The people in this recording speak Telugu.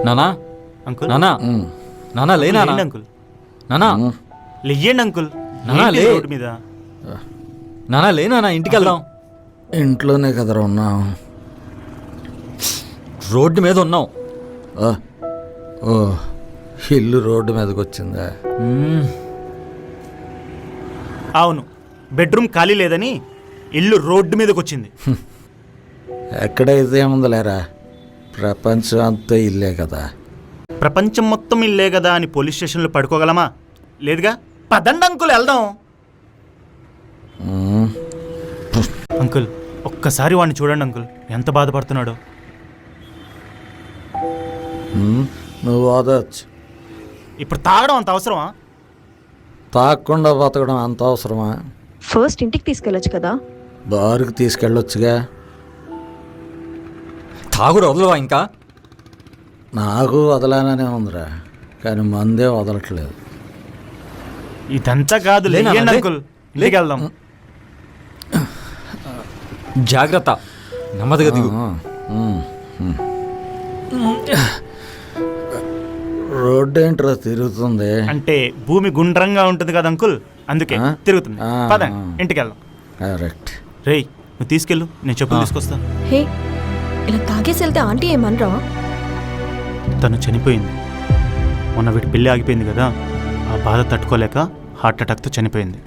నానా అంకుల్ నానా నానా లే నానా అంకుల్ నానా లేయండి అంకుల్ నానా లే రోడ్డు మీద నానా లే నానా ఇంటికి వెళ్దాం. ఇంట్లోనే కదరా ఉన్నాం. రోడ్డు మీద ఉన్నాం. ఓ ఇల్లు రోడ్డు మీదకి వచ్చిందా? అవును, బెడ్రూమ్ ఖాళీ లేదని ఇల్లు రోడ్డు మీదకి వచ్చింది. ఎక్కడైతే ఏముందిలేరా, ప్రపంచం అంతా ఇల్లే కదా. ప్రపంచం మొత్తం ఇల్లే కదా అని పోలీస్ స్టేషన్లో పడుకోగలమా? లేదుగా. పదండి అంకుల్ వెళ్దాం. అంకుల్ ఒక్కసారి వాడిని చూడండి అంకుల్, ఎంత బాధపడుతున్నాడో. నువ్వు ఓదవచ్చు. ఇప్పుడు తాగడం అంత అవసరమా? తాగకుండా బతకడం అంత అవసరమా? ఫస్ట్ ఇంటికి తీసుకెళ్ళొచ్చు కదా. బారుకి తీసుకెళ్ళొచ్చుగా. తాగుడు వదలవా ఇంకా? నాకు వదలాననే ఉందిరా, కానీ మందే వదలట్లేదు. ఇదంతా కాదు, లేయండి అంకుల్, ఇంటికి వెళ్దాం. జాగ్రత్త, నెమ్మదిగా దిగు. రోడ్డు ఏంట్రా తిరుగుతుంది? అంటే భూమి గుండ్రంగా ఉంటుంది కదా అంకుల్, అందుకే తిరుగుతుంది. పదండి ఇంటికి వెళ్దాం. కరెక్ట్. రేయ్ నువ్వు తీసుకెళ్ళు, నేను చెప్పులు తీసుకొస్తా. హే, ఇలా తాగేసి వెళ్తే ఆంటీ ఏమనరా? తను చనిపోయింది. మొన్న వీటి పెళ్ళి ఆగిపోయింది కదా, ఆ బాధ తట్టుకోలేక హార్ట్ అటాక్తో చనిపోయింది.